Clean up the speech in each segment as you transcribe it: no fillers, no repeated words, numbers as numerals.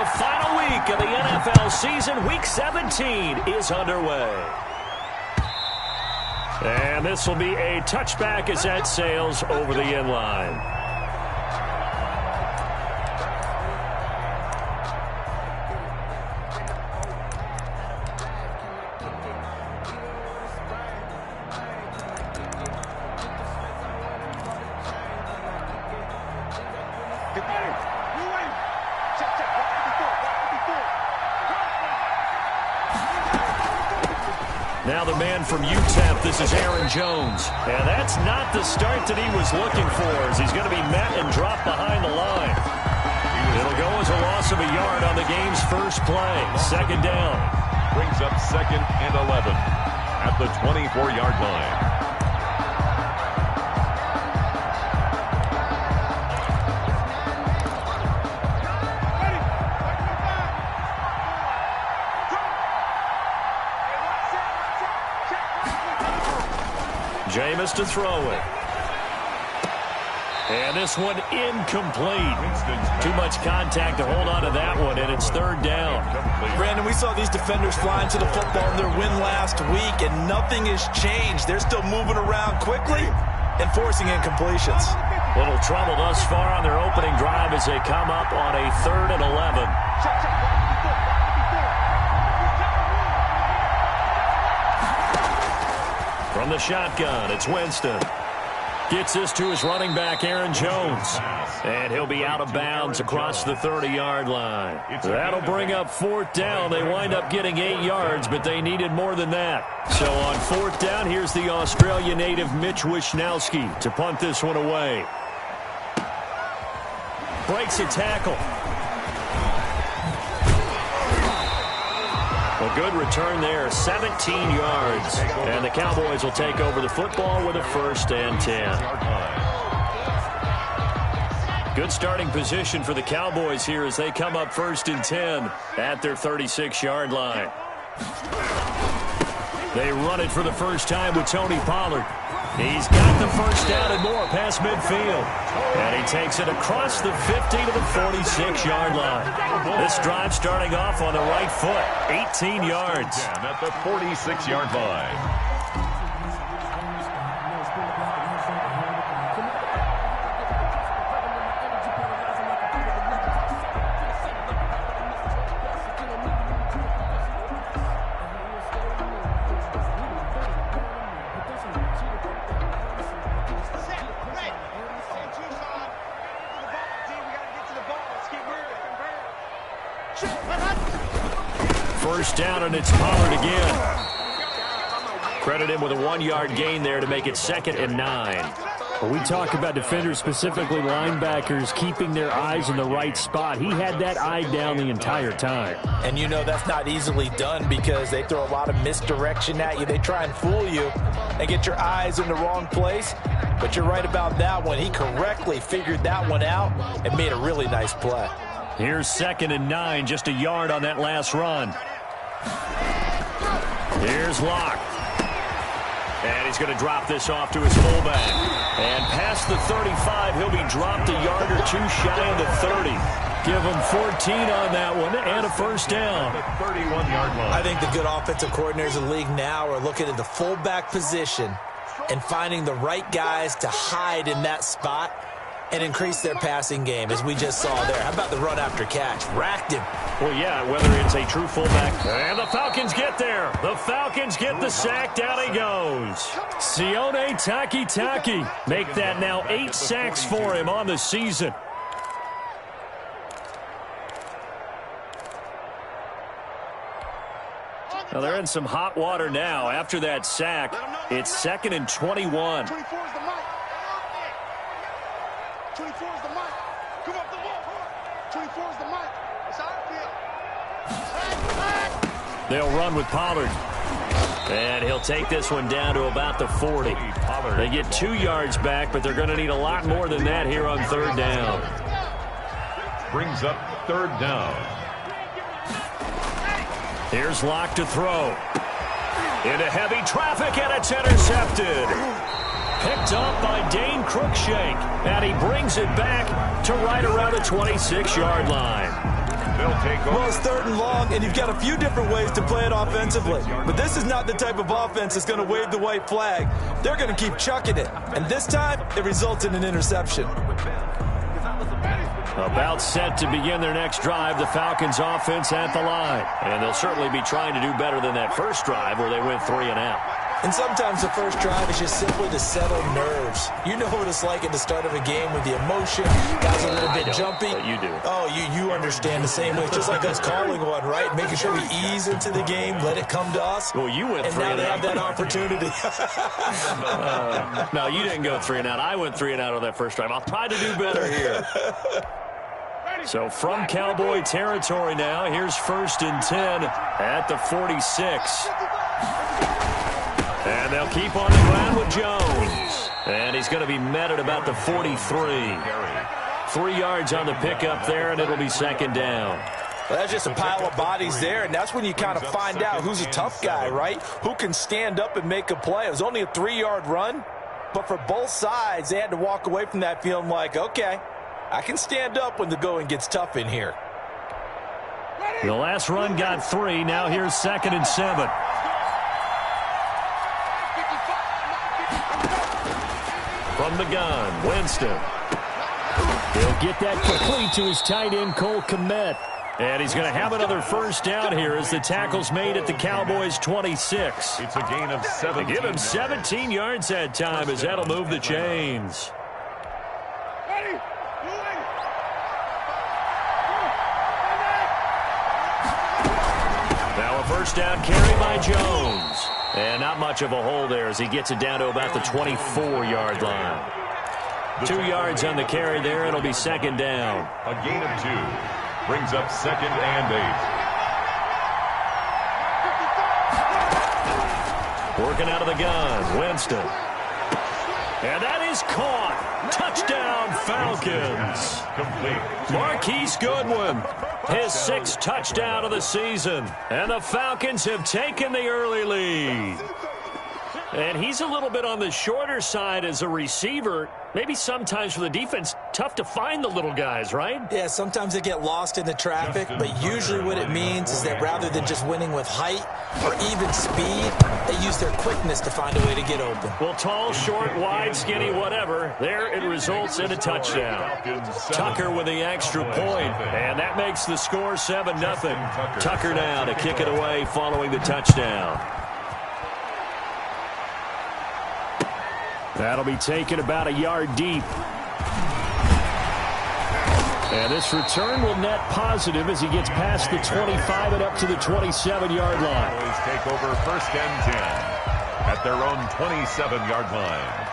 The final week of the NFL season, Week 17, is underway. And this will be a touchback as that sails over the end line. Now the man from UTEP, this is Aaron Jones. And that's not the start that he was looking for, as he's going to be met and dropped behind the line. It'll go as a loss of a yard on the game's first play. Second down. Brings up 2nd and 11 at the 24-yard line. Jameis to throw it. And this one incomplete. Too much contact to hold on to that one, and it's third down. Brandon, we saw these defenders flying to the football in their win last week, and nothing has changed. They're still moving around quickly and forcing incompletions. Little trouble thus far on their opening drive as they come up on a 3rd and 11. From the shotgun, it's Winston. Gets this to his running back, Aaron Jones. And he'll be out of bounds across the 30-yard line. That'll bring up 4th down. They wind up getting 8 yards, but they needed more than that. So on 4th down, here's the Australia native Mitch Wishnowski to punt this one away. Breaks a tackle. A good return there, 17 yards. And the Cowboys will take over the football with a 1st and 10. Good starting position for the Cowboys here as they come up 1st and 10 at their 36-yard line. They run it for the first time with Tony Pollard. He's got the first down and more past midfield. And he takes it across the 50 to the 46-yard line. This drive starting off on the right foot, 18 yards. At the 46-yard line. First down, and it's Pollard again. Credit him with a 1-yard gain there to make it 2nd and 9. When we talk about defenders, specifically linebackers, keeping their eyes in the right spot, he had that eye down the entire time. And you know that's not easily done because they throw a lot of misdirection at you. They try and fool you and get your eyes in the wrong place. But you're right about that one. He correctly figured that one out and made a really nice play. Here's 2nd and 9, just a yard on that last run. Here's Locke. And he's going to drop this off to his fullback. And past the 35, he'll be dropped a yard or two shy of the 30. Give him 14 on that one and a first down. 31-yard line. I think the good offensive coordinators in the league now are looking at the fullback position and finding the right guys to hide in that spot and increase their passing game, as we just saw there. How about the run after catch? Racked him. Well, yeah, whether it's a true fullback. And the Falcons get there. The Falcons get the sack. Down he goes. Sione Takitaki. Make that now 8 sacks for him on the season. Now they're in some hot water now. After that sack, it's 2nd and 21. 24 is the mic. Come up the wall. 24 is the mic. That's how I feel. They'll run with Pollard. And he'll take this one down to about the 40. They get 2 yards back, but they're going to need a lot more than that here on 3rd down. Brings up 3rd down. Here's Locke to throw. Into heavy traffic, and it's intercepted. Picked up by Dane Cruikshank, and he brings it back to right around the 26-yard line. They'll take over. Well, it's 3rd and long, and you've got a few different ways to play it offensively. But this is not the type of offense that's going to wave the white flag. They're going to keep chucking it. And this time, it results in an interception. About set to begin their next drive, the Falcons offense at the line. And they'll certainly be trying to do better than that first drive where they went 3 and out. And sometimes the first drive is just simply to settle nerves. You know what it's like at the start of a game with the emotion. Guys are a little bit jumpy. But you do. Oh, you understand the same way. It's just like us calling one, right? Making sure we ease into the game, let it come to us. Well, you went 3 and now and they out. have that opportunity. No, you didn't go 3 and out. I went 3 and out on that first drive. I'll try to do better here. So from Cowboy territory now, here's 1st and 10 at the 46. And they'll keep on the ground with Jones. And he's going to be met at about the 43. 3 yards on the pickup there, and it'll be 2nd down. Well, that's just a pile of bodies there, and that's when you kind of find out who's a tough guy, right? Who can stand up and make a play. It was only a 3-yard run, but for both sides, they had to walk away from that feeling like, okay, I can stand up when the going gets tough in here. The last run got 3. Now here's 2nd and 7. From the gun, Winston. He'll get that complete to his tight end, Cole Kmet. And he's going to have another first down here as the tackle's made at the Cowboys' 26. It's a gain of 17. Give him 17 yards that time as that'll move the chains. Now a first down carry by Jones. And not much of a hole there as he gets it down to about the 24-yard line. 2 yards on the carry there. It'll be 2nd down. A gain of 2. Brings up 2nd and 8. Working out of the gun, Winston. And that is caught. Touchdown, Falcons. Complete. Marquise Goodwin, his 6th touchdown of the season. And the Falcons have taken the early lead. And he's a little bit on the shorter side as a receiver. Maybe sometimes for the defense, tough to find the little guys, right? Yeah, sometimes they get lost in the traffic, but usually what it means is that rather than just winning with height or even speed, they use their quickness to find a way to get open. Well, tall, short, wide, skinny, whatever, there it results in a touchdown. Tucker with the extra point, and that makes the score 7-0. Tucker now to kick it away following the touchdown. That'll be taken about a yard deep. And this return will net positive as he gets past the 25 and up to the 27-yard line. Cowboys take over 1st and 10 at their own 27-yard line.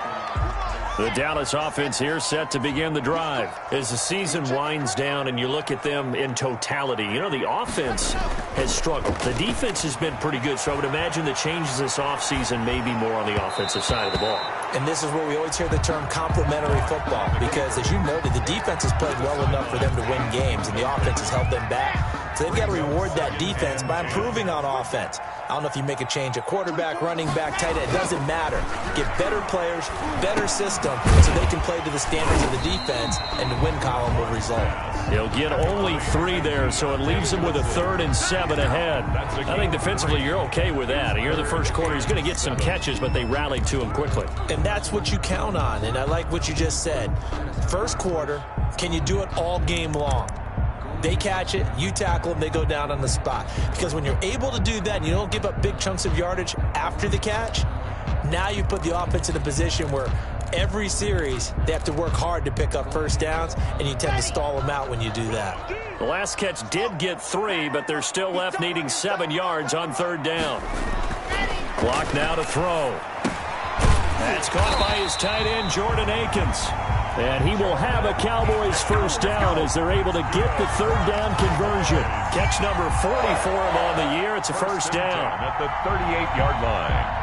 The Dallas offense here set to begin the drive. As the season winds down and you look at them in totality, you know, the offense has struggled. The defense has been pretty good, so I would imagine the changes this offseason may be more on the offensive side of the ball. And this is where we always hear the term complementary football because, as you noted, the defense has played well enough for them to win games, and the offense has held them back. So they've got to reward that defense by improving on offense. I don't know if you make a change at quarterback, running back, tight end. It doesn't matter. Get better players, better system, so they can play to the standards of the defense, and the win column will result. He'll get only 3 there, so it leaves him with a 3rd and 7 ahead. I think defensively you're okay with that. You're the first quarter. He's going to get some catches, but they rallied to him quickly. And that's what you count on, and I like what you just said. First quarter, can you do it all game long? They catch it, you tackle them, they go down on the spot. Because when you're able to do that and you don't give up big chunks of yardage after the catch, now you put the offense in a position where every series they have to work hard to pick up first downs, and you tend to stall them out when you do that. The last catch did get 3, but they're still left needing 7 yards on 3rd down. Clock now to throw. That's caught by his tight end, Jordan Akins. And he will have a Cowboys first down as they're able to get the 3rd down conversion. Catch number 40 for him on the year. It's a first down. At the 38-yard line.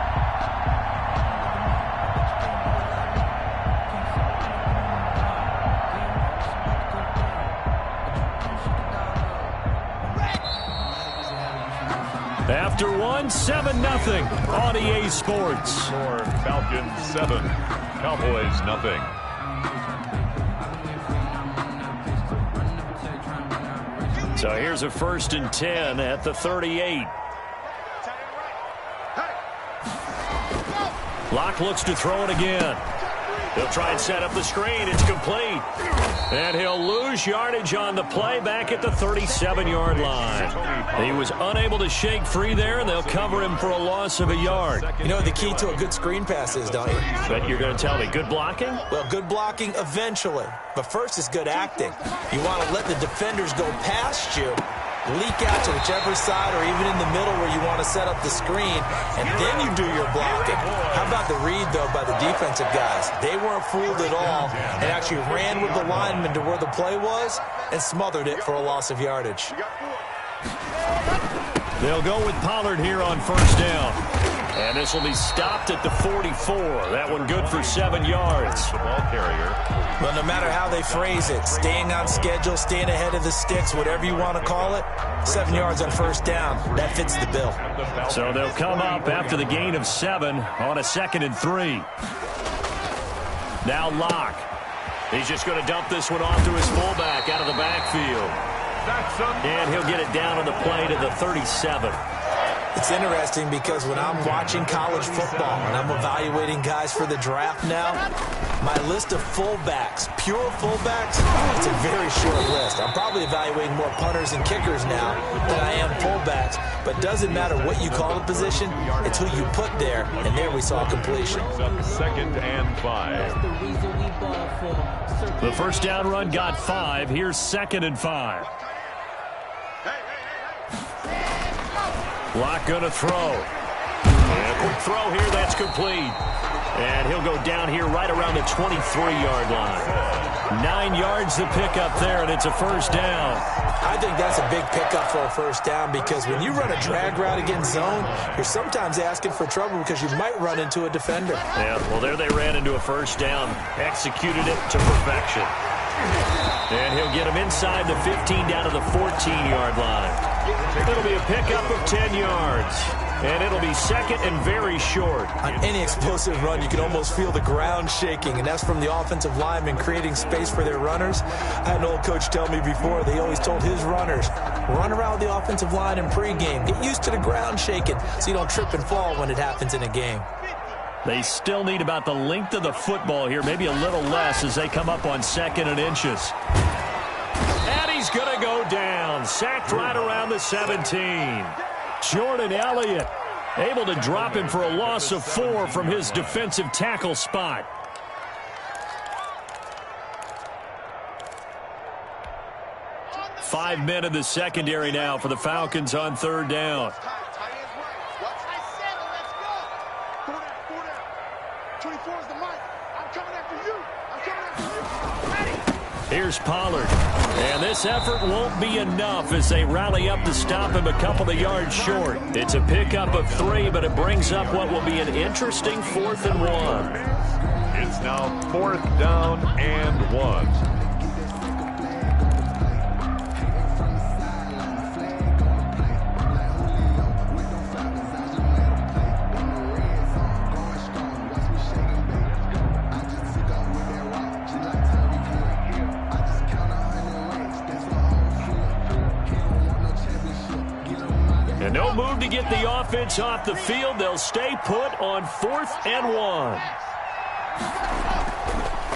After 7-0 on EA Sports. Score Falcons 7, Cowboys 0. So here's a 1st and 10 at the 38. Locke looks to throw it again. He'll try and set up the screen. It's complete. And he'll lose yardage on the play back at the 37-yard line. He was unable to shake free there, and they'll cover him for a loss of a yard. You know what the key to a good screen pass is, don't you? But you're going to tell me, good blocking? Well, good blocking eventually. But first is good acting. You want to let the defenders go past you, leak out to whichever side or even in the middle where you want to set up the screen, and then you do your blocking. How about the read, though, by the defensive guys? They weren't fooled at all and actually ran with the lineman to where the play was and smothered it for a loss of yardage. They'll go with Pollard here on 1st down. And this will be stopped at the 44. That one good for 7 yards. The ball carrier. Well, no matter how they phrase it, staying on schedule, staying ahead of the sticks, whatever you want to call it, 7 yards on 1st down, that fits the bill. So they'll come up after the gain of 7 on a 2nd and 3. Now Locke. He's just going to dump this one off to his fullback out of the backfield. And he'll get it down on the play to the 37. It's interesting because when I'm watching college football and I'm evaluating guys for the draft now, my list of fullbacks, pure fullbacks, it's a very short list. I'm probably evaluating more punters and kickers now than I am fullbacks, but doesn't matter what you call the position, it's who you put there, and there we saw completion. 2nd and 5. The 1st down run got 5. Here's 2nd and 5. Locke going to throw. And a quick throw here, that's complete. And he'll go down here right around the 23-yard line. 9 yards to pick up there, and it's a 1st down. I think that's a big pickup for a 1st down because when you run a drag route against zone, you're sometimes asking for trouble because you might run into a defender. Yeah, well, there they ran into a 1st down. Executed it to perfection. And he'll get him inside the 15 down to the 14-yard line. It'll be a pickup of 10 yards. And it'll be 2nd and very short. On any explosive run, you can almost feel the ground shaking, and that's from the offensive linemen creating space for their runners. I had an old coach tell me before, they always told his runners, run around the offensive line in pregame. Get used to the ground shaking so you don't trip and fall when it happens in a game. They still need about the length of the football here, maybe a little less as they come up on 2nd and inches. And he's going to go down, sacked right around the 17. Jordan Elliott able to drop him for a loss of 4 from his defensive tackle spot. Five men in the secondary now for the Falcons on 3rd down. Here's Pollard. And this effort won't be enough as they rally up to stop him a couple of yards short. It's a pickup of 3, but it brings up what will be an interesting 4th and 1. It's now 4th down and 1. And no move to get the offense off the field. They'll stay put on 4th and 1.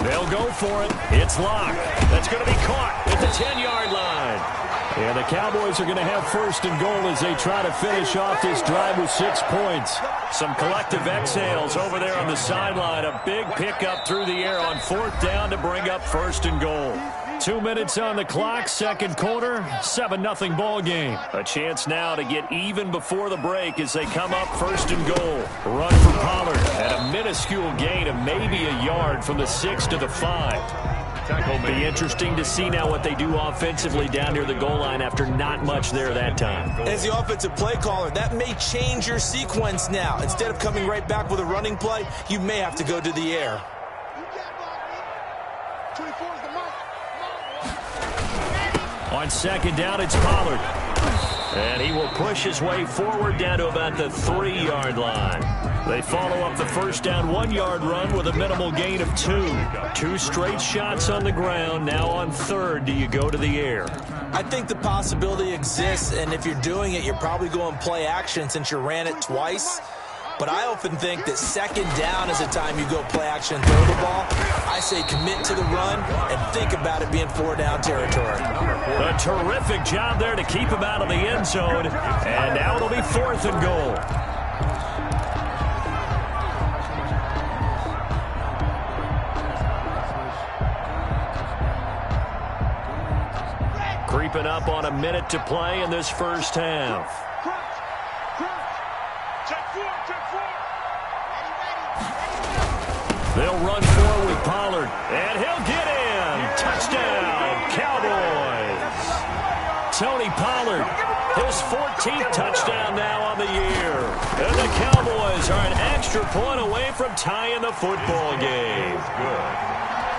They'll go for it. It's Locke. That's going to be caught at the 10-yard line. And the Cowboys are going to have 1st and goal as they try to finish off this drive with 6 points. Some collective exhales over there on the sideline. A big pickup through the air on 4th down to bring up 1st and goal. 2 minutes on the clock, 2nd quarter, 7-0 ball game. A chance now to get even before the break as they come up 1st and goal. Run for Pollard at a minuscule gain of maybe a yard from the 6 to the 5. It'll be interesting to see now what they do offensively down near the goal line after not much there that time. As the offensive play caller, that may change your sequence now. Instead of coming right back with a running play, you may have to go to the air. On 2nd down, it's Pollard. And he will push his way forward down to about the 3-yard line. They follow up the first down 1-yard run with a minimal gain of 2. 2 straight shots on the ground. Now on third, do you go to the air? I think the possibility exists, and if you're doing it, you're probably going play action since you ran it twice. But I often think that second down is the time you go play action and throw the ball. I say commit to the run and think about it being 4-down territory. A terrific job there to keep him out of the end zone. And now it'll be 4th and goal. Creeping up on a minute to play in this first half. They'll run forward with Pollard, and he'll get in. Touchdown, Cowboys. Tony Pollard, his 14th touchdown now on the year. And the Cowboys are an extra point away from tying the football game.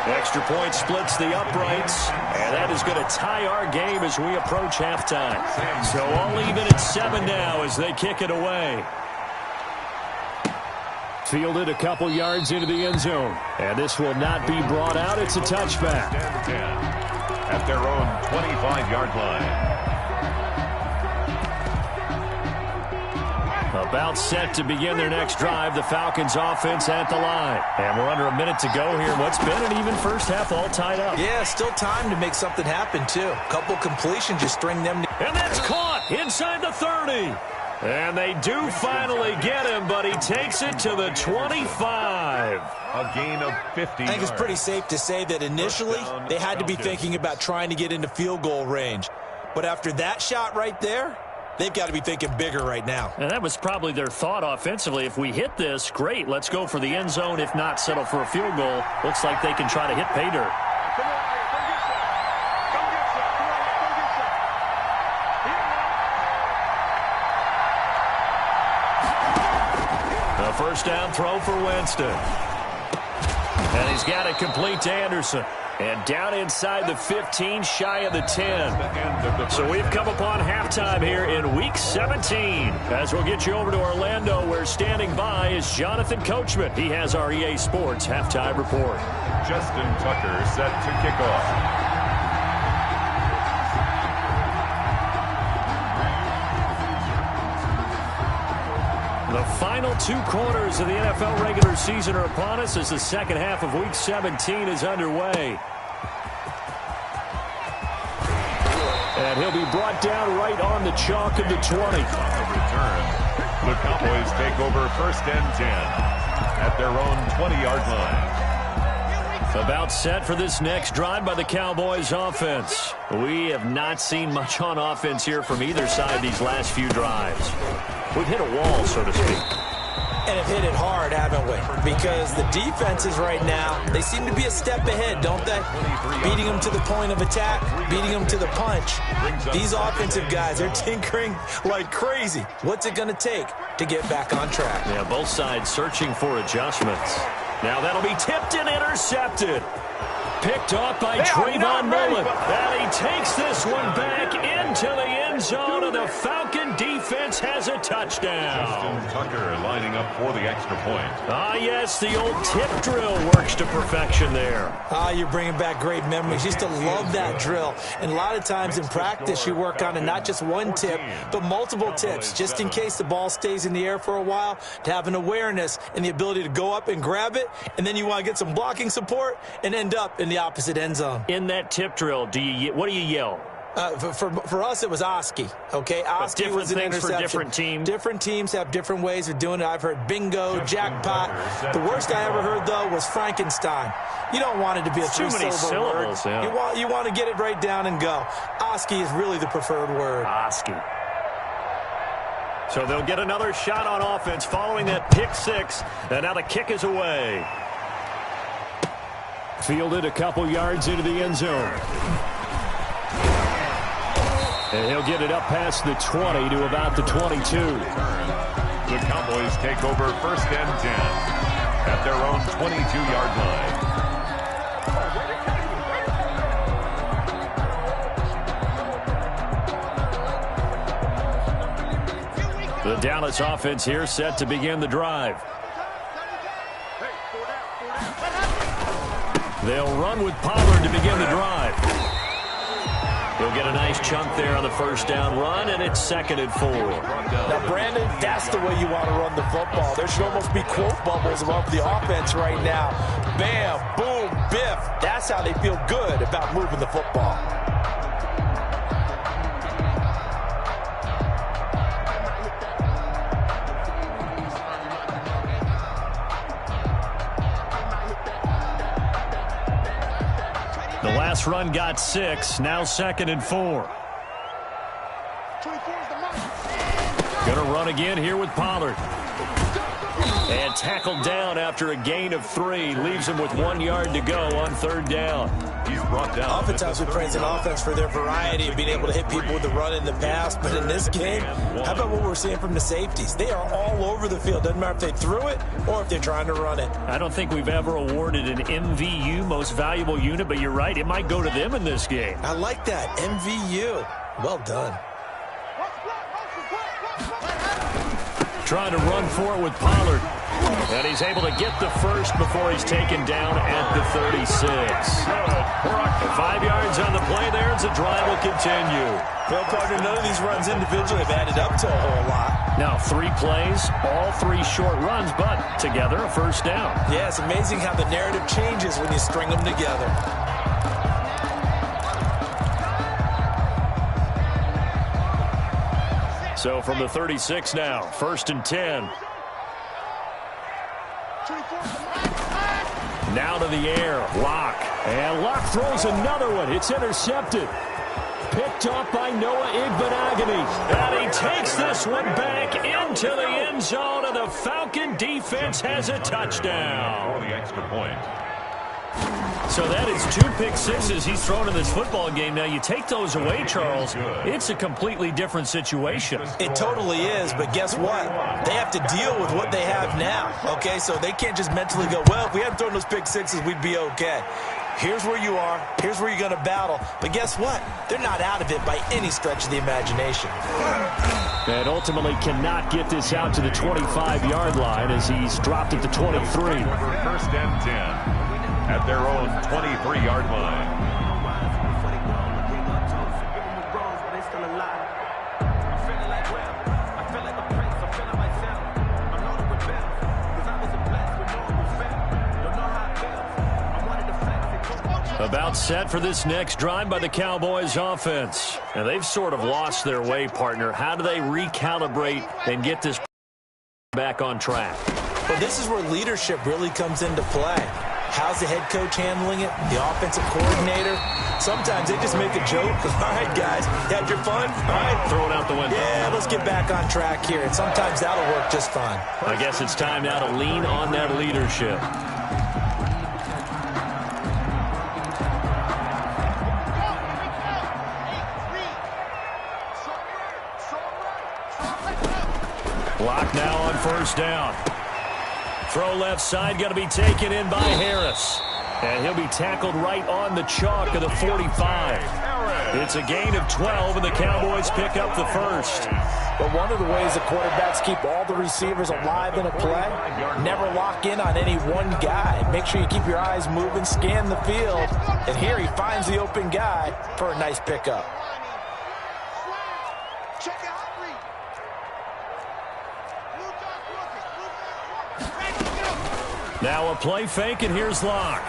Extra point splits the uprights, and that is going to tie our game as we approach halftime. So all even at 7 now as they kick it away. Fielded a couple yards into the end zone. And this will not be brought out. It's a touchback. At their own 25-yard line. About set to begin their next drive. The Falcons offense at the line. And we're under a minute to go here. What's been an even first half all tied up. Yeah, still time to make something happen, too. A couple completions, just string them together. And that's caught inside the 30. And they do finally get him, but he takes it to the 25. A gain of 50 I think it's pretty safe to say that initially they had to be thinking about trying to get into field goal range. But after that shot right there, they've got to be thinking bigger right now. And that was probably their thought offensively. If we hit this, great. Let's go for the end zone. If not, settle for a field goal. Looks like they can try to hit pay dirt. A first down throw for Winston. And he's got it complete to Anderson. And down inside the 15, shy of the 10. So we've come upon halftime here in Week 17. As we'll get you over to Orlando, where standing by is Jonathan Coachman. He has our EA Sports halftime report. Justin Tucker set to kick off. The final 2 quarters of the NFL regular season are upon us as the second half of Week 17 is underway. And he'll be brought down right on the chalk of the 20. Return. The Cowboys take over first and 10 at their own 20-yard line. About set for this next drive by the Cowboys offense. We have not seen much on offense here from either side these last few drives. We've hit a wall, so to speak. And have hit it hard, haven't we? Because the defenses right now, they seem to be a step ahead, don't they? Beating them to the point of attack, beating them to the punch. These offensive guys, they're tinkering like crazy. What's it going to take to get back on track? Yeah, both sides searching for adjustments. Now that'll be tipped and intercepted. Picked off by Trayvon Mullen. And he takes this one back into the end zone, and the Falcon defense has a touchdown. Justin Tucker lining up for the extra point. Ah, yes, the old tip drill works to perfection there. Ah, you're bringing back great memories. Used to love that drill. And a lot of times in practice, you work on it, not just one tip, but multiple tips, just in case the ball stays in the air for a while, to have an awareness and the ability to go up and grab it, and then you want to get some blocking support and end up in the opposite end zone. In that tip drill, what do you yell? For us, it was Oski. Okay, Oski was an interception. For different teams. Different teams have different ways of doing it. I've heard bingo, jackpot. The worst I ever heard, though, was Frankenstein. You don't want it to be a three-syllable word. Yeah. You want to get it right down and go. Oski is really the preferred word. Oski. So they'll get another shot on offense following that pick six. And now the kick is away. Fielded a couple yards into the end zone. And he'll get it up past the 20 to about the 22. The Cowboys take over first and 10 at their own 22-yard line. The Dallas offense here set to begin the drive. They'll run with Pollard to begin the drive. He'll get a nice chunk there on the first down run, and it's 2nd and 4. Now, Brandon, that's the way you want to run the football. There should almost be quote bubbles above the offense right now. Bam, boom, biff. That's how they feel good about moving the football. The last run got 6, now 2nd and 4. Gonna run again here with Pollard. And tackled down after a gain of 3. Leaves him with 1 yard to go on 3rd down. He's brought down. Oftentimes we praise an offense for their variety of being able to hit people with the run in the pass. But in this game, how about what we're seeing from the safeties? They are all over the field. Doesn't matter if they threw it or if they're trying to run it. I don't think we've ever awarded an MVU, most valuable unit, but you're right. It might go to them in this game. I like that. MVU. Well done. Trying to run for it with Pollard. And he's able to get the first before he's taken down at the 36. 5 yards on the play there as the drive will continue. Well, partner, none of these runs individually have added up to a whole lot. Now 3 plays, all 3 short runs, but together a first down. Yeah, it's amazing how the narrative changes when you string them together. So from the 36 now, 1st and 10. Now to the air, Locke. And Locke throws another one. It's intercepted. Picked up by Noah Igbenogany. And he takes this one back into the end zone, and the Falcon defense has a touchdown. For the extra point. So that is 2 pick sixes he's thrown in this football game. Now, you take those away, Charles, it's a completely different situation. It totally is, but guess what? They have to deal with what they have now, okay? So they can't just mentally go, well, if we hadn't thrown those pick sixes, we'd be okay. Here's where you are. Here's where you're going to battle. But guess what? They're not out of it by any stretch of the imagination. And ultimately cannot get this out to the 25-yard line as he's dropped at the 23. 1st and 10. At their own 23-yard line. About set for this next drive by the Cowboys offense. And they've sort of lost their way, partner. How do they recalibrate and get this back on track? Well, this is where leadership really comes into play. How's the head coach handling it? The offensive coordinator? Sometimes they just make a joke. All right, guys, you had your fun? All right. Throw it out the window. Yeah, let's get back on track here. And sometimes that'll work just fine. I guess it's time now to lean on that leadership. Block now on 1st down. Throw left side, going to be taken in by Harris. And he'll be tackled right on the chalk of the 45. It's a gain of 12, and the Cowboys pick up the first. But one of the ways the quarterbacks keep all the receivers alive in a play, never lock in on any one guy. Make sure you keep your eyes moving, scan the field. And here he finds the open guy for a nice pickup. Now a play fake, and here's Locke.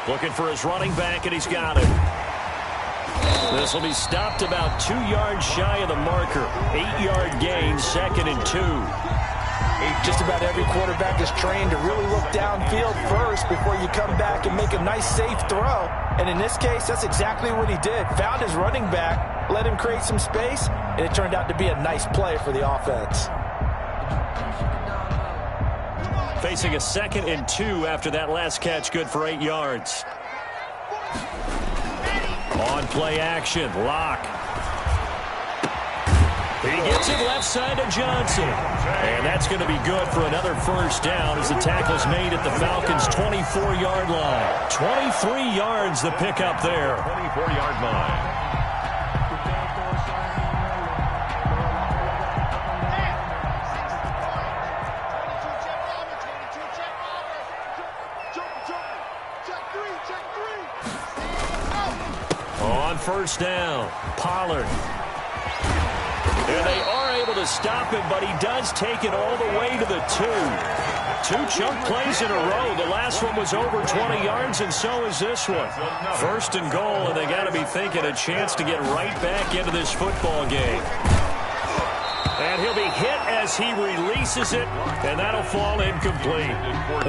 Looking for his running back, and he's got it. This will be stopped about 2 yards shy of the marker. 8-yard gain, 2nd and 2. Just about every quarterback is trained to really look downfield first before you come back and make a nice, safe throw. And in this case, that's exactly what he did. Found his running back, let him create some space, and it turned out to be a nice play for the offense. Facing a 2nd and 2 after that last catch, good for 8 yards. On play action, Locke. He gets it left side to Johnson. And that's going to be good for another first down as the tackle's made at the Falcons' 24-yard line. 23 yards the pickup there. 24-yard line. Check three. On first down, Pollard. And they are able to stop him, but he does take it all the way to the 2. 2 chunk plays in a row. The last one was over 20 yards, and so is this one. First and goal, and they got to be thinking a chance to get right back into this football game. And he'll be hit as he releases it, and that'll fall incomplete.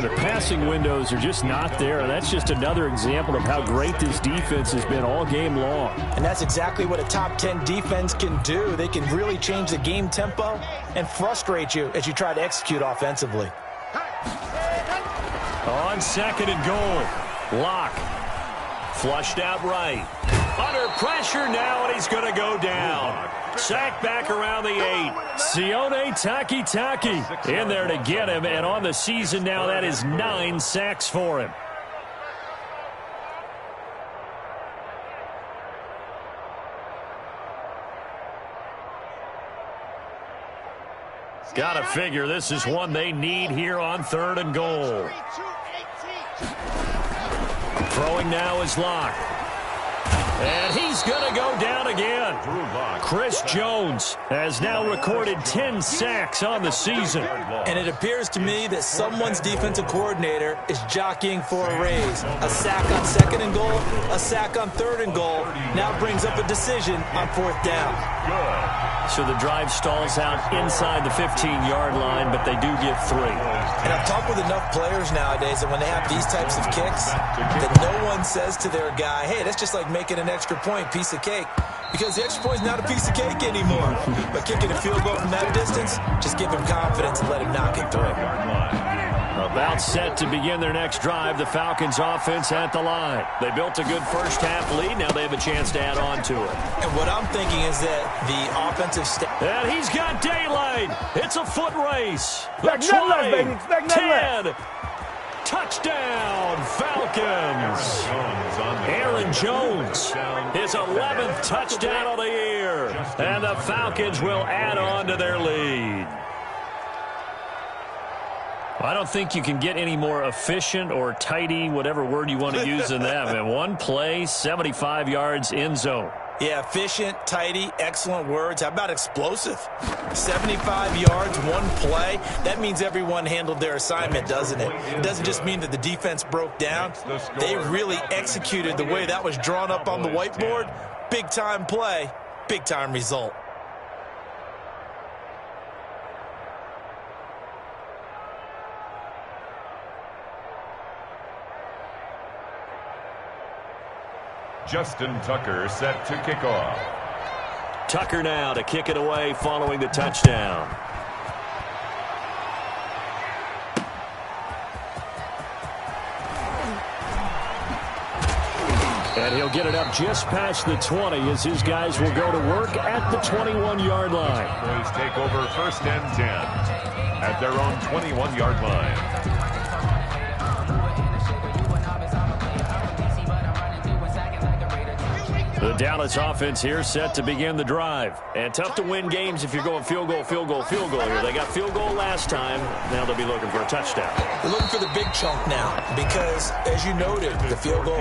The passing windows are just not there. That's just another example of how great this defense has been all game long. And that's exactly what a top 10 defense can do. They can really change the game tempo and frustrate you as you try to execute offensively. On second and goal, Locke. Flushed out right. Under pressure now, and he's going to go down. Sacked back around the 8. Sione Takitaki in there to get him, and on the season now, that is 9 sacks for him. Got to figure this is one they need here on third and goal. Throwing now is Locke. And he's going to go down again. Chris Jones has now recorded 10 sacks on the season. And it appears to me that someone's defensive coordinator is jockeying for a raise. A sack on second and goal, a sack on third and goal. Now brings up a decision on fourth down. So the drive stalls out inside the 15-yard line, but they do get 3. And I've talked with enough players nowadays that when they have these types of kicks, that no one says to their guy, hey, that's just like making an extra point, piece of cake. Because the extra point is not a piece of cake anymore. But kicking a field goal from that distance, just give him confidence and let him knock it through. About set to begin their next drive, the Falcons offense at the line. They built a good first-half lead. Now they have a chance to add on to it. And what I'm thinking is that the offensive and he's got daylight. It's a foot race. Expect nothing less, baby. Expect nothing 10. less. Touchdown, Falcons. Aaron Jones, his 11th touchdown of the year. And the Falcons will add on to their lead. I don't think you can get any more efficient or tidy, whatever word you want to use in that. Man, one play, 75 yards in zone. Yeah, efficient, tidy, excellent words. How about explosive? 75 yards, one play. That means everyone handled their assignment, doesn't it? It doesn't just mean that the defense broke down. They really executed the way that was drawn up on the whiteboard. Big-time play, big-time result. Justin Tucker set to kick off. Tucker now to kick it away following the touchdown. And he'll get it up just past the 20 as his guys will go to work at the 21-yard line. Boys take over first and 10 at their own 21-yard line. The Dallas offense here set to begin the drive. And tough to win games if you're going field goal, field goal, field goal here. They got field goal last time. Now they'll be looking for a touchdown. They're looking for the big chunk now because, as you noted, the field goal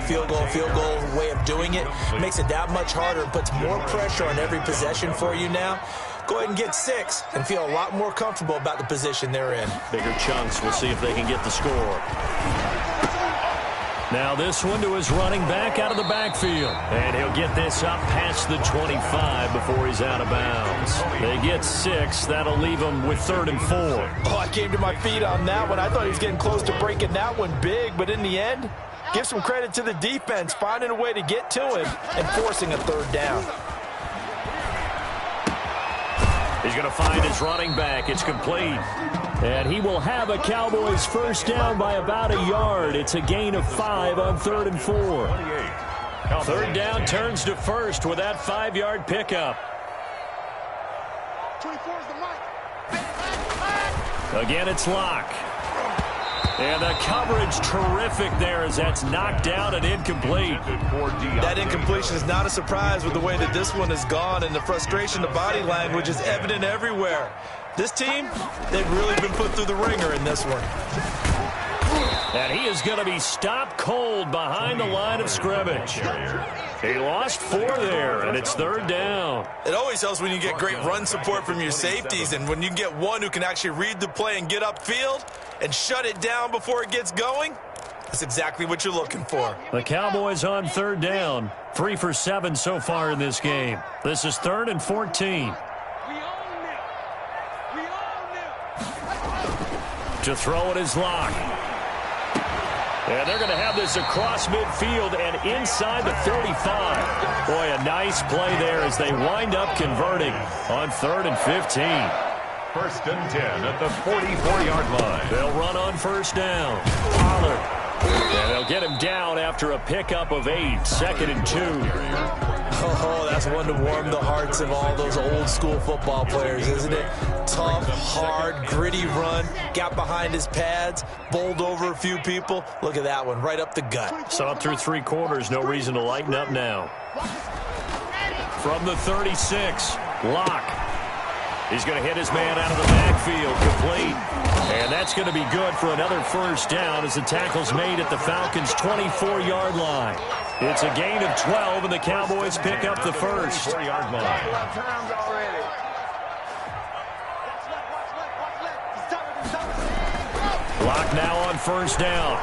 way of doing it makes it that much harder and puts more pressure on every possession for you now. Go ahead and get 6 and feel a lot more comfortable about the position they're in. Bigger chunks. We'll see if they can get the score. Now this one to his running back out of the backfield. And he'll get this up past the 25 before he's out of bounds. They get 6. That'll leave him with 3rd and 4. Oh, I came to my feet on that one. I thought he was getting close to breaking that one big. But in the end, give some credit to the defense, finding a way to get to him and forcing a 3rd down. He's going to find his running back. It's complete. And he will have a Cowboys first down by about a yard. It's a gain of 5 on 3rd and 4. 3rd down turns to first with that 5-yard pickup. 24 is the mic. Again, it's Locke. And the coverage terrific there as that's knocked down and incomplete. That incompletion is not a surprise with the way that this one has gone, and the frustration, the body language is evident everywhere. This team, they've really been put through the ringer in this one. And he is going to be stopped cold behind the line of scrimmage. He lost 4 there, and it's 3rd down. It always helps when you get great run support from your safeties, and when you get one who can actually read the play and get upfield and shut it down before it gets going, that's exactly what you're looking for. The Cowboys on 3rd down. 3 for 7 so far in this game. This is 3rd and 14. To throw it is Locke. And they're going to have this across midfield and inside the 35. Boy, a nice play there as they wind up converting on 3rd and 15. 1st and 10 at the 44-yard line. They'll run on 1st down. Pollard. And they'll get him down after a pickup of 8. 2nd and 2. Oh, that's one to warm the hearts of all those old-school football players, isn't it? Tough, hard, gritty run. Got behind his pads, bowled over a few people. Look at that one, right up the gut. Saw it through 3 quarters. No reason to lighten up now. From the 36, Locke. He's going to hit his man out of the backfield, complete. And that's going to be good for another 1st down as the tackle's made at the Falcons' 24-yard line. It's a gain of 12, and the Cowboys pick up the 1st. 24-yard line. Locke now on 1st down.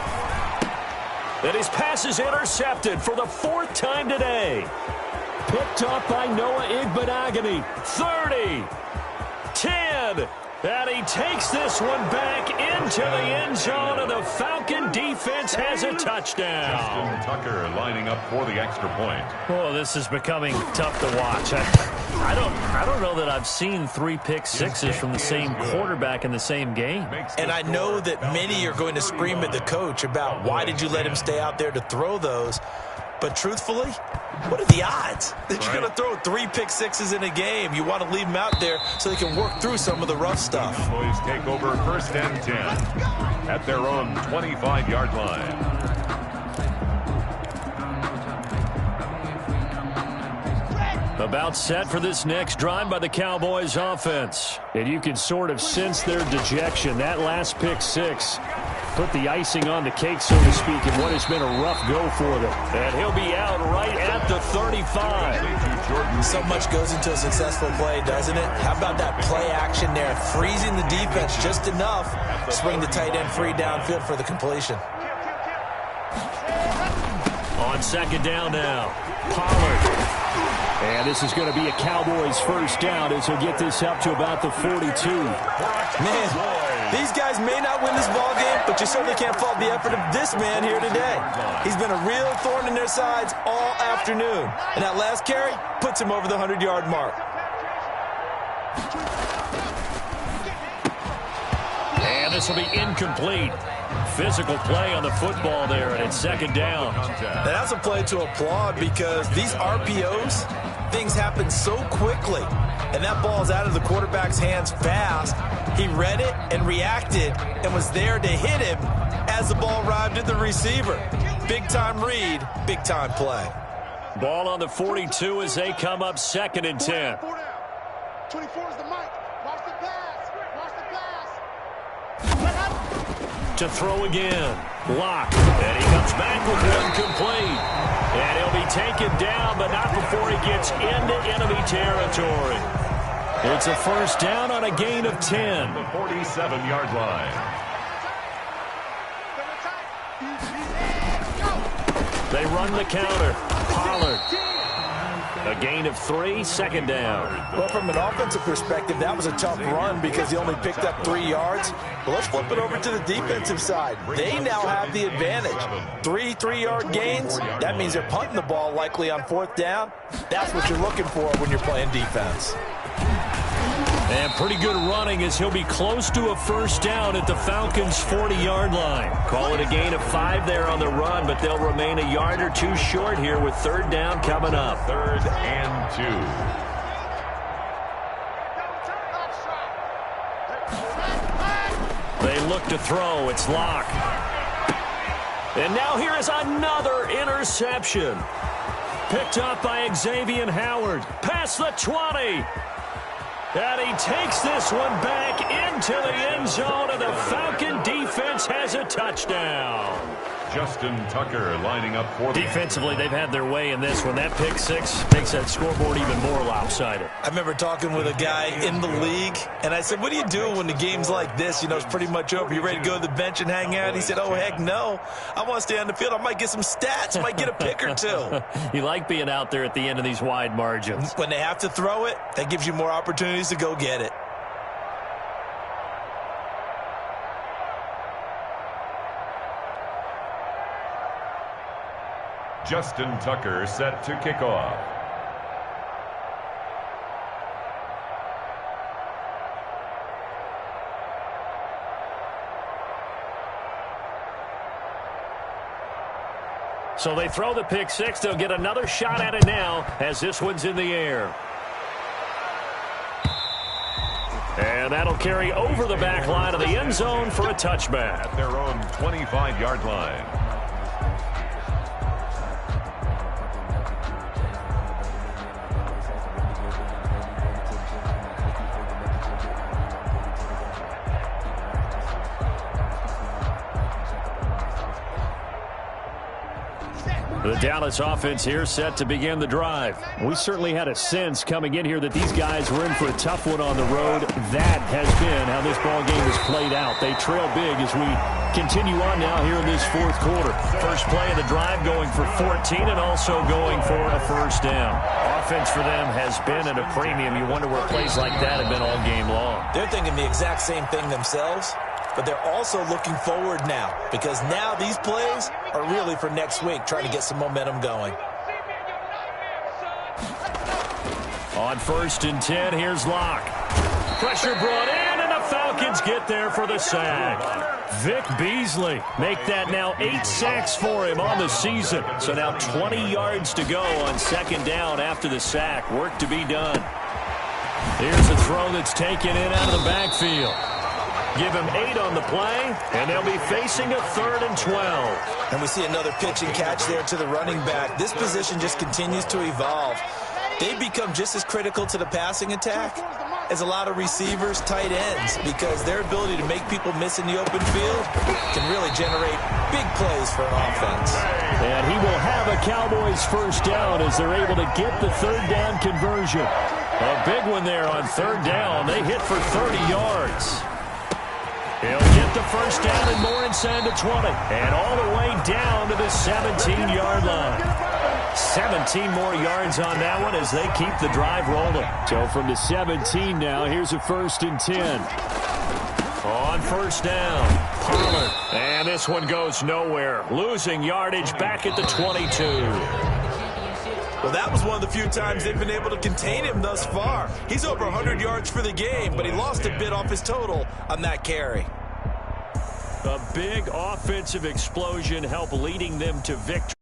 And his pass is intercepted for the 4th time today. Picked up by Noah Igbenogany. 30. 10, and he takes this one back into the end zone, and the Falcon defense has a touchdown. Tucker lining up for the extra point. Oh, this is becoming tough to watch. I don't know that I've seen 3 pick sixes from the same quarterback in the same game. And I know that many are going to scream at the coach about why did you let him stay out there to throw those. But truthfully, what are the odds that you're going to throw 3 pick sixes in a game? You want to leave them out there so they can work through some of the rough stuff. Cowboys take over 1st and 10 at their own 25-yard line. About set for this next drive by the Cowboys offense. And you can sort of sense their dejection. That last pick 6 put the icing on the cake, so to speak, in what has been a rough go for them. And he'll be out right at the 35. So much goes into a successful play, doesn't it? How about that play action there, freezing the defense just enough to swing the tight end free downfield for the completion. On 2nd down now, Pollard. And this is going to be a Cowboys 1st down as he'll get this up to about the 42. Man, these guys may not win this ball game, but you certainly can't fault the effort of this man here today. He's been a real thorn in their sides all afternoon. And that last carry puts him over the 100-yard mark. And this will be incomplete. Physical play on the football there, and it's 2nd down. Now that's a play to applaud because these RPOs, things happen so quickly. And that ball's out of the quarterback's hands fast. He read it and reacted and was there to hit him as the ball arrived at the receiver. Big-time read, big-time play. Ball on the 42 as they come up 2nd and 10. 24 is the mic. Watch the pass. Watch the pass. To throw again. Locke. And he comes back with one complete. And he'll be taken down, but not before he gets into enemy territory. It's a 1st down on a gain of 10. The 47-yard line. They run the counter. Pollard. A gain of 3, 2nd down. Well, from an offensive perspective, that was a tough run because he only picked up 3 yards. But let's flip it over to the defensive side. They now have the advantage. 3 3-yard gains. That means they're punting the ball likely on 4th down. That's what you're looking for when you're playing defense. And pretty good running as he'll be close to a 1st down at the Falcons' 40-yard line. Call it a gain of 5 there on the run, but they'll remain a yard or 2 short here with 3rd down coming up. 3rd and 2. They look to throw. It's Locke. And now here is another interception. Picked up by Xavier Howard. Past the 20. And he takes this one back into the end zone, and the Falcon defense has a touchdown. Justin Tucker lining up for the... Defensively, they've had their way in this one. That pick six makes that scoreboard even more lopsided. I remember talking with a guy in the league, and I said, what do you do when the game's like this? You know, it's pretty much over. You ready to go to the bench and hang out? He said, oh, heck no. I want to stay on the field. I might get some stats. I might get a pick or two. You like being out there at the end of these wide margins. When they have to throw it, that gives you more opportunities to go get it. Justin Tucker set to kick off. So they throw the pick six. They'll get another shot at it now as this one's in the air. And that'll carry over the back line of the end zone for a touchback. At their own 25-yard line. The Dallas offense here set to begin the drive. We certainly had a sense coming in here that these guys were in for a tough one on the road. That has been how this ball game has played out. They trail big as we continue on now here in this fourth quarter. First play of the drive going for 14 and also going for a first down. Offense for them has been at a premium. You wonder where plays like that have been all game long. They're thinking the exact same thing themselves, but they're also looking forward now because now these plays are really for next week, trying to get some momentum going. On 1st and 10, here's Locke. Pressure brought in, and the Falcons get there for the sack. Vic Beasley make that now 8 sacks for him on the season. So now 20 yards to go on second down after the sack. Work to be done. Here's a throw that's taken in out of the backfield. Give him 8 on the play, and they'll be facing a 3rd and 12. And we see another pitch and catch there to the running back. This position just continues to evolve. They become just as critical to the passing attack as a lot of receivers, tight ends, because their ability to make people miss in the open field can really generate big plays for an offense. And he will have a Cowboys first down as they're able to get the 3rd down conversion. A big one there on 3rd down. They hit for 30 yards. He'll get the first down and more inside the 20. And all the way down to the 17-yard line. 17 more yards on that one as they keep the drive rolling. So from the 17 now, here's a 1st and 10. On first down, Pollard. And this one goes nowhere. Losing yardage back at the 22. Well, that was one of the few times they've been able to contain him thus far. He's over 100 yards for the game, but he lost a bit off his total on that carry. A big offensive explosion helped leading them to victory.